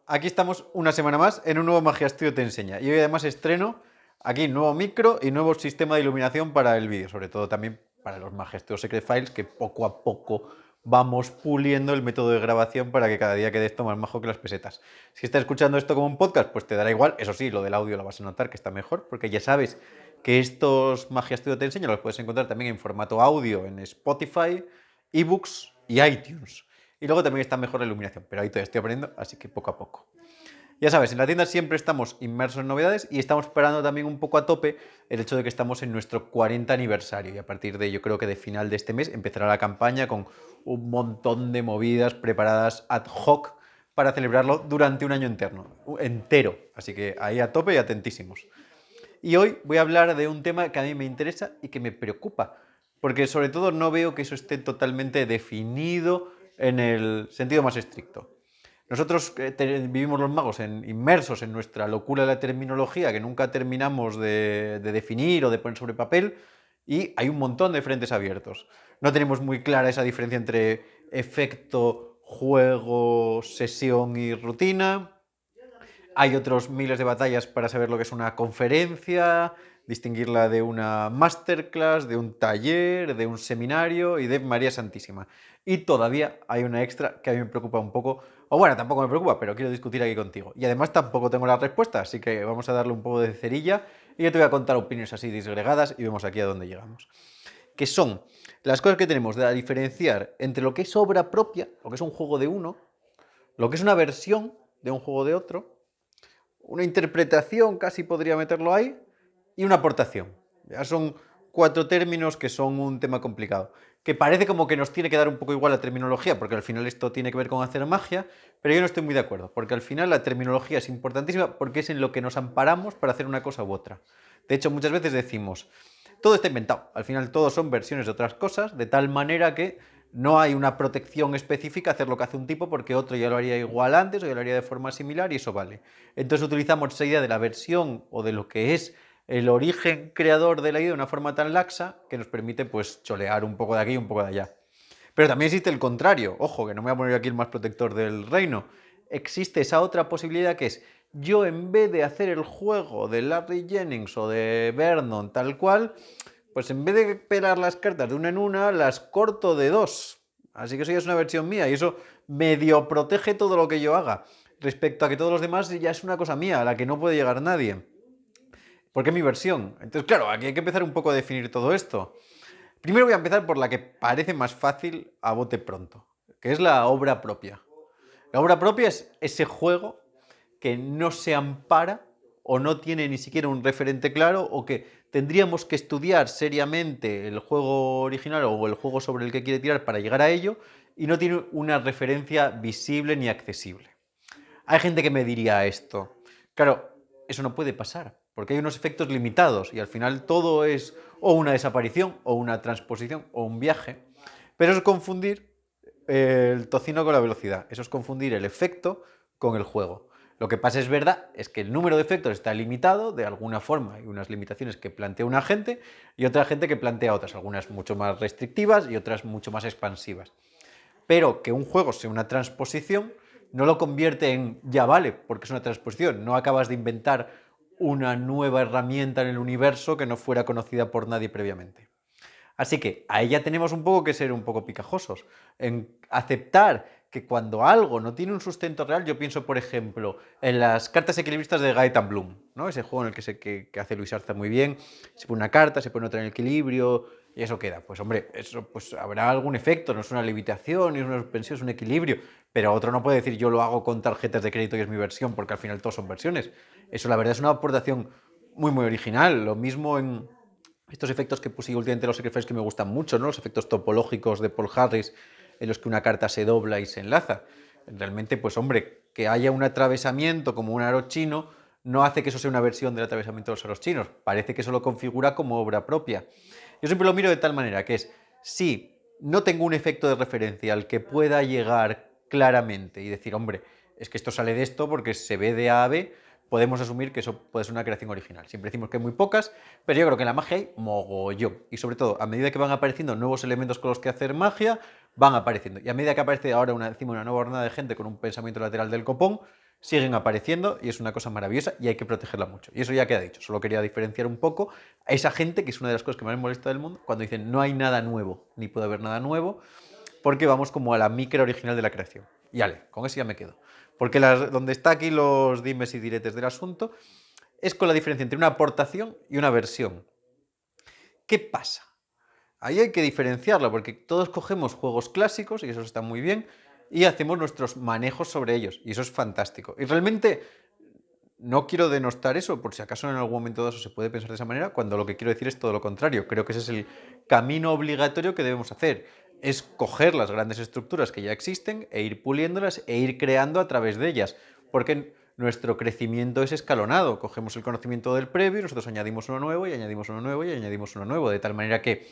aquí estamos una semana más en un nuevo Magia Studio Te Enseña. Y hoy además estreno aquí nuevo micro y nuevo sistema de iluminación para el vídeo, sobre todo también para los Magia Studio Secret Files, que poco a poco vamos puliendo el método de grabación para que cada día quede esto más majo que las pesetas. Si estás escuchando esto como un podcast, pues te dará igual. Eso sí, lo del audio lo vas a notar que está mejor, porque ya sabes que estos Magia Studio Te Enseña los puedes encontrar también en formato audio en Spotify, eBooks y iTunes. Y luego también está mejor la iluminación, pero ahí todavía estoy aprendiendo, así que poco a poco. Ya sabes, en la tienda siempre estamos inmersos en novedades y estamos esperando también un poco a tope el hecho de que estamos en nuestro 40 aniversario y a partir de, yo creo que de final de este mes empezará la campaña con un montón de movidas preparadas ad hoc para celebrarlo durante un año entero. Así que ahí a tope y atentísimos. Y hoy voy a hablar de un tema que a mí me interesa y que me preocupa, porque sobre todo no veo que eso esté totalmente definido en el sentido más estricto. Nosotros vivimos los magos inmersos en nuestra locura de la terminología que nunca terminamos de definir o de poner sobre papel y hay un montón de frentes abiertos. No tenemos muy clara esa diferencia entre efecto, juego, sesión y rutina. Hay otros miles de batallas para saber lo que es una conferencia, distinguirla de una masterclass, de un taller, de un seminario y de María Santísima. Y todavía hay una extra que a mí me preocupa un poco, o bueno, tampoco me preocupa, pero quiero discutir aquí contigo. Y además tampoco tengo la respuesta, así que vamos a darle un poco de cerilla y yo te voy a contar opiniones así disgregadas y vemos aquí a dónde llegamos. Que son las cosas que tenemos de diferenciar entre lo que es obra propia, lo que es un juego de uno, lo que es una versión de un juego de otro, una interpretación, casi podría meterlo ahí, y una aportación. Ya son 4 términos que son un tema complicado. Que parece como que nos tiene que dar un poco igual la terminología, porque al final esto tiene que ver con hacer magia, pero yo no estoy muy de acuerdo, porque al final la terminología es importantísima porque es en lo que nos amparamos para hacer una cosa u otra. De hecho, muchas veces decimos, todo está inventado, al final todos son versiones de otras cosas, de tal manera que no hay una protección específica a hacer lo que hace un tipo porque otro ya lo haría igual antes o ya lo haría de forma similar y eso vale. Entonces utilizamos esa idea de la versión o de lo que es el origen creador de la idea de una forma tan laxa que nos permite pues cholear un poco de aquí y un poco de allá. Pero también existe el contrario, ojo, que no me voy a poner aquí el más protector del reino. Existe esa otra posibilidad que es, yo en vez de hacer el juego de Larry Jennings o de Vernon tal cual, pues en vez de pelar las cartas de una en una, las corto de dos. Así que eso ya es una versión mía y eso medio protege todo lo que yo haga. Respecto a que todos los demás ya es una cosa mía, a la que no puede llegar nadie. Porque es mi versión. Entonces, claro, aquí hay que empezar un poco a definir todo esto. Primero voy a empezar por la que parece más fácil a bote pronto, que es la obra propia. La obra propia es ese juego que no se ampara o no tiene ni siquiera un referente claro o que tendríamos que estudiar seriamente el juego original o el juego sobre el que quiere tirar para llegar a ello y no tiene una referencia visible ni accesible. Hay gente que me diría esto. Claro, eso no puede pasar, porque hay unos efectos limitados y al final todo es o una desaparición o una transposición o un viaje. Pero eso es confundir el tocino con la velocidad, eso es confundir el efecto con el juego. Lo que pasa es verdad es que el número de efectos está limitado de alguna forma. Hay unas limitaciones que plantea una gente y otra gente que plantea otras, algunas mucho más restrictivas y otras mucho más expansivas. Pero que un juego sea una transposición no lo convierte en ya vale, porque es una transposición. No acabas de inventar una nueva herramienta en el universo que no fuera conocida por nadie previamente. Así que ahí ya tenemos un poco que ser un poco picajosos, en aceptar que cuando algo no tiene un sustento real, yo pienso, por ejemplo, en las cartas equilibristas de Gaetan Bloom, ¿no? Ese juego en el que hace Luis Arza muy bien, se pone una carta, se pone otra en equilibrio, y eso queda. Pues hombre, eso pues habrá algún efecto, no es una levitación, ni es una suspensión, es un equilibrio, pero otro no puede decir yo lo hago con tarjetas de crédito y es mi versión, porque al final todos son versiones. Eso la verdad es una aportación muy original. Lo mismo en estos efectos que puse últimamente los Secret Files que me gustan mucho, ¿no? Los efectos topológicos de Paul Harris en los que una carta se dobla y se enlaza. Realmente, pues hombre, que haya un atravesamiento como un aro chino no hace que eso sea una versión del atravesamiento de los aros chinos. Parece que eso lo configura como obra propia. Yo siempre lo miro de tal manera que es, si no tengo un efecto de referencia al que pueda llegar claramente y decir, hombre, es que esto sale de esto porque se ve de A a B, podemos asumir que eso puede ser una creación original. Siempre decimos que hay muy pocas, pero yo creo que en la magia hay mogollón. Y sobre todo, a medida que van apareciendo nuevos elementos con los que hacer magia, van apareciendo. Y a medida que aparece ahora una nueva hornada de gente con un pensamiento lateral del copón, siguen apareciendo y es una cosa maravillosa y hay que protegerla mucho. Y eso ya queda dicho. Solo quería diferenciar un poco a esa gente, que es una de las cosas que más me molesta del mundo, cuando dicen no hay nada nuevo, ni puede haber nada nuevo, porque vamos como a la micro original de la creación. Y ale, con eso ya me quedo. Porque donde está aquí los dimes y diretes del asunto es con la diferencia entre una aportación y una versión. ¿Qué pasa? Ahí hay que diferenciarlo, porque todos cogemos juegos clásicos, y eso está muy bien, y hacemos nuestros manejos sobre ellos, y eso es fantástico. Y realmente no quiero denostar eso, por si acaso en algún momento dado se puede pensar de esa manera, cuando lo que quiero decir es todo lo contrario. Creo que ese es el camino obligatorio que debemos hacer, es coger las grandes estructuras que ya existen e ir puliéndolas e ir creando a través de ellas, porque nuestro crecimiento es escalonado. Cogemos el conocimiento del previo y nosotros añadimos uno nuevo y añadimos uno nuevo y añadimos uno nuevo, de tal manera que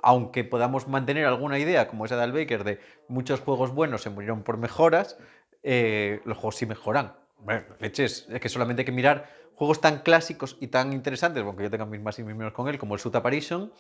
aunque podamos mantener alguna idea, como esa de Al Baker, de muchos juegos buenos se murieron por mejoras, los juegos sí mejoran. Bueno, leches, es que solamente hay que mirar juegos tan clásicos y tan interesantes, aunque yo tenga mis más y mis menos con él, como el Suit Apparition,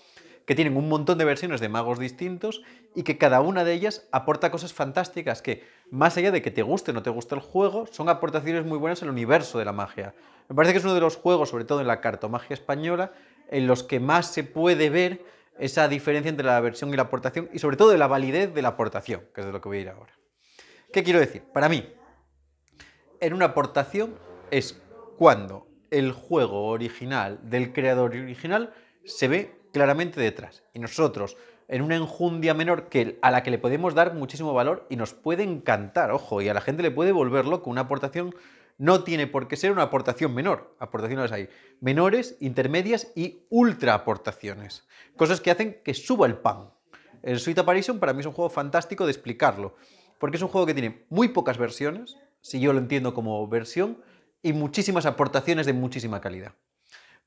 que tienen un montón de versiones de magos distintos y que cada una de ellas aporta cosas fantásticas que, más allá de que te guste o no te guste el juego, son aportaciones muy buenas al universo de la magia. Me parece que es uno de los juegos, sobre todo en la cartomagia española, en los que más se puede ver esa diferencia entre la versión y la aportación y sobre todo de la validez de la aportación, que es de lo que voy a ir ahora. ¿Qué quiero decir? Para mí, en una aportación es cuando el juego original del creador original se ve claramente detrás. Y nosotros, en una enjundia menor a la que le podemos dar muchísimo valor y nos puede encantar, ojo, y a la gente le puede volver loco, una aportación no tiene por qué ser una aportación menor. Aportaciones hay menores, intermedias y ultra aportaciones. Cosas que hacen que suba el pan. El Suite Apparition para mí es un juego fantástico de explicarlo, porque es un juego que tiene muy pocas versiones, si yo lo entiendo como versión, y muchísimas aportaciones de muchísima calidad.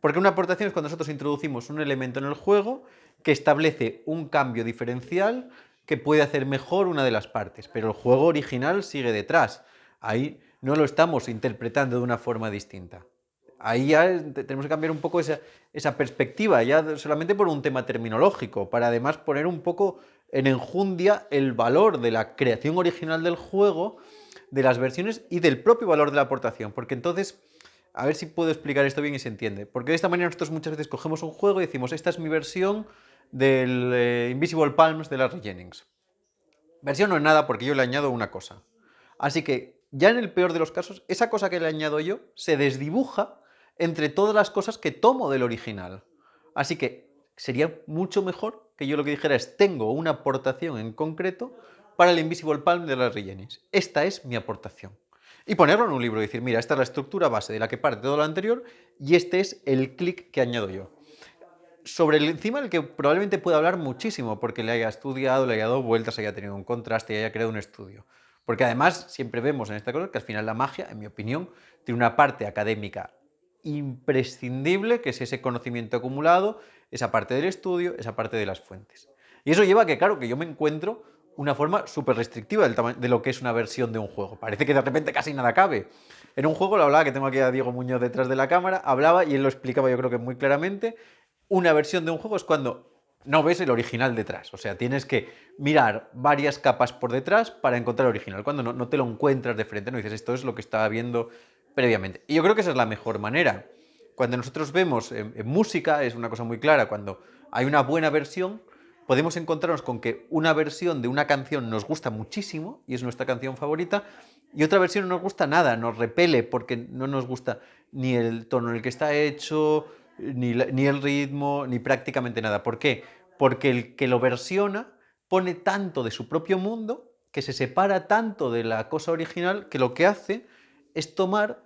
Porque una aportación es cuando nosotros introducimos un elemento en el juego que establece un cambio diferencial que puede hacer mejor una de las partes, pero el juego original sigue detrás. Ahí no lo estamos interpretando de una forma distinta. Ahí ya tenemos que cambiar un poco esa perspectiva, ya solamente por un tema terminológico, para además poner un poco en enjundia el valor de la creación original del juego, de las versiones y del propio valor de la aportación, porque entonces, a ver si puedo explicar esto bien y se entiende, porque de esta manera nosotros muchas veces cogemos un juego y decimos, esta es mi versión del Invisible Palms de Larry Jennings. Versión no es nada porque yo le añado una cosa. Así que, ya en el peor de los casos, esa cosa que le añado yo se desdibuja entre todas las cosas que tomo del original. Así que sería mucho mejor que yo lo que dijera es, tengo una aportación en concreto para el Invisible Palm de Larry Jennings. Esta es mi aportación. Y ponerlo en un libro y decir, mira, esta es la estructura base de la que parte todo lo anterior y este es el clic que añado yo. Sobre el encima del que probablemente pueda hablar muchísimo, porque le haya estudiado, le haya dado vueltas, haya tenido un contraste y haya creado un estudio. Porque además siempre vemos en esta cosa que al final la magia, en mi opinión, tiene una parte académica imprescindible, que es ese conocimiento acumulado, esa parte del estudio, esa parte de las fuentes. Y eso lleva a que, claro, que yo me encuentro una forma súper restrictiva de lo que es una versión de un juego. Parece que de repente casi nada cabe. En un juego lo hablaba, que tengo aquí a Diego Muñoz detrás de la cámara, hablaba y él lo explicaba yo creo que muy claramente. Una versión de un juego es cuando no ves el original detrás. O sea, tienes que mirar varias capas por detrás para encontrar el original. Cuando no te lo encuentras de frente, no dices, esto es lo que estaba viendo previamente. Y yo creo que esa es la mejor manera. Cuando nosotros vemos en música, es una cosa muy clara, cuando hay una buena versión, podemos encontrarnos con que una versión de una canción nos gusta muchísimo y es nuestra canción favorita, y otra versión no nos gusta nada, nos repele porque no nos gusta ni el tono en el que está hecho, ni el ritmo, ni prácticamente nada. ¿Por qué? Porque el que lo versiona pone tanto de su propio mundo, que se separa tanto de la cosa original, que lo que hace es tomar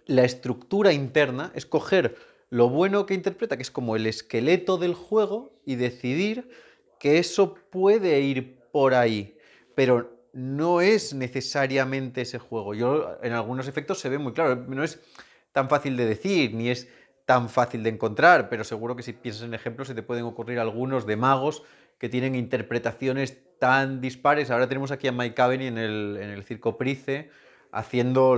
la estructura interna, es coger lo bueno que interpreta, que es como el esqueleto del juego, y decidir que eso puede ir por ahí, pero no es necesariamente ese juego. Yo, en algunos efectos se ve muy claro, no es tan fácil de decir, ni es tan fácil de encontrar, pero seguro que si piensas en ejemplos se te pueden ocurrir algunos de magos que tienen interpretaciones tan dispares. Ahora tenemos aquí a Mike Caveney en el Circo Price, haciendo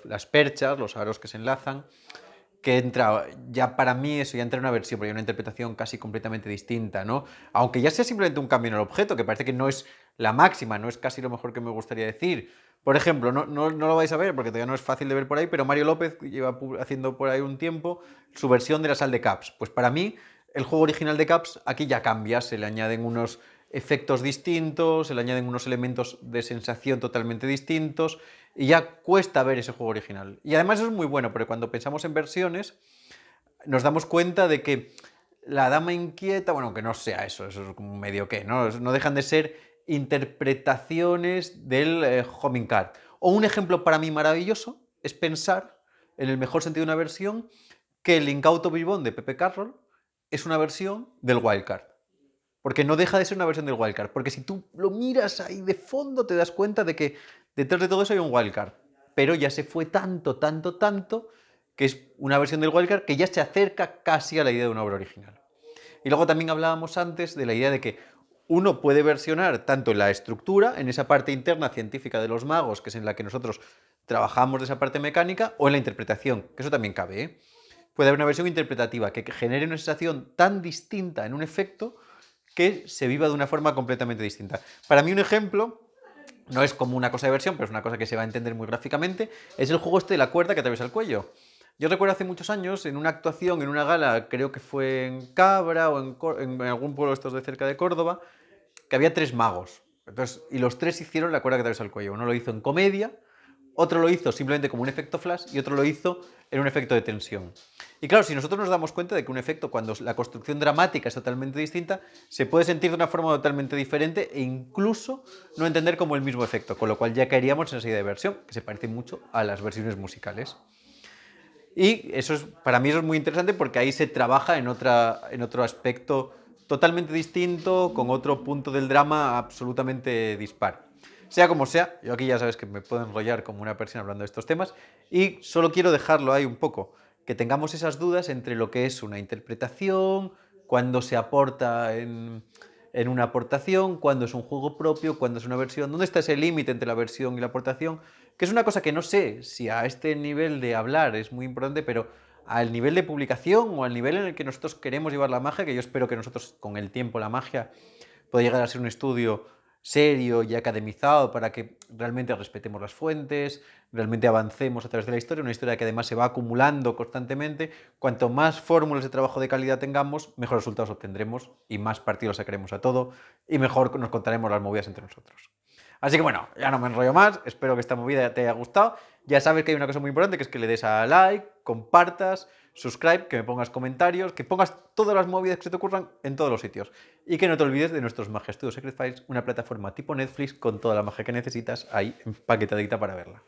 las perchas, los aros que se enlazan, que entra, ya para mí eso ya entra en una versión, pero hay una interpretación casi completamente distinta, ¿no? Aunque ya sea simplemente un cambio en el objeto, que parece que no es la máxima, no es casi lo mejor que me gustaría decir, Por ejemplo, no lo vais a ver porque todavía no es fácil de ver por ahí, pero Mario López lleva haciendo por ahí un tiempo su versión de la sal de Caps. Pues para mí, el juego original de Caps aquí ya cambia, se le añaden unos efectos distintos, se le añaden unos elementos de sensación totalmente distintos y ya cuesta ver ese juego original. Y además eso es muy bueno, porque cuando pensamos en versiones nos damos cuenta de que la dama inquieta, bueno, que no sea eso es como medio que, ¿no? No dejan de ser interpretaciones del Homing Card. O un ejemplo para mí maravilloso es pensar, en el mejor sentido de una versión, que el Incauto Bribón de Pepe Carroll es una versión del Wildcard. Porque no deja de ser una versión del Wildcard. Porque si tú lo miras ahí de fondo, te das cuenta de que detrás de todo eso hay un Wildcard. Pero ya se fue tanto, tanto, tanto, que es una versión del Wildcard que ya se acerca casi a la idea de una obra original. Y luego también hablábamos antes de la idea de que uno puede versionar tanto en la estructura, en esa parte interna científica de los magos, que es en la que nosotros trabajamos de esa parte mecánica, o en la interpretación, que eso también cabe, ¿eh? Puede haber una versión interpretativa que genere una sensación tan distinta en un efecto que se viva de una forma completamente distinta. Para mí un ejemplo, no es como una cosa de versión, pero es una cosa que se va a entender muy gráficamente, es el juego este de la cuerda que atraviesa el cuello. Yo recuerdo hace muchos años, en una actuación, en una gala, creo que fue en Cabra o en algún pueblo estos de cerca de Córdoba, que había 3 magos. Entonces, y los 3 hicieron la cuerda que atraviesa el cuello. Uno lo hizo en comedia, otro lo hizo simplemente como un efecto flash y otro lo hizo en un efecto de tensión. Y claro, si nosotros nos damos cuenta de que un efecto, cuando la construcción dramática es totalmente distinta, se puede sentir de una forma totalmente diferente e incluso no entender como el mismo efecto, con lo cual ya caeríamos en esa idea de versión, que se parece mucho a las versiones musicales. Y eso es, para mí eso es muy interesante porque ahí se trabaja en otro aspecto totalmente distinto, con otro punto del drama absolutamente dispar. Sea como sea, yo aquí ya sabes que me puedo enrollar como una persona hablando de estos temas y solo quiero dejarlo ahí un poco, que tengamos esas dudas entre lo que es una interpretación, cuando se aporta en una aportación, cuando es un juego propio, cuando es una versión, dónde está ese límite entre la versión y la aportación, que es una cosa que no sé si a este nivel de hablar es muy importante, pero al nivel de publicación o al nivel en el que nosotros queremos llevar la magia, que yo espero que nosotros con el tiempo la magia pueda llegar a ser un estudio serio y academizado para que realmente respetemos las fuentes, realmente avancemos a través de la historia, una historia que además se va acumulando constantemente. Cuanto más fórmulas de trabajo de calidad tengamos, mejores resultados obtendremos y más partido sacaremos a todo y mejor nos contaremos las movidas entre nosotros. Así que bueno, ya no me enrollo más, espero que esta movida te haya gustado. Ya sabes que hay una cosa muy importante, que es que le des a like, compartas, subscribe, que me pongas comentarios, que pongas todas las movidas que se te ocurran en todos los sitios. Y que no te olvides de nuestros Magia Studio Secret Files, una plataforma tipo Netflix con toda la magia que necesitas ahí empaquetadita para verla.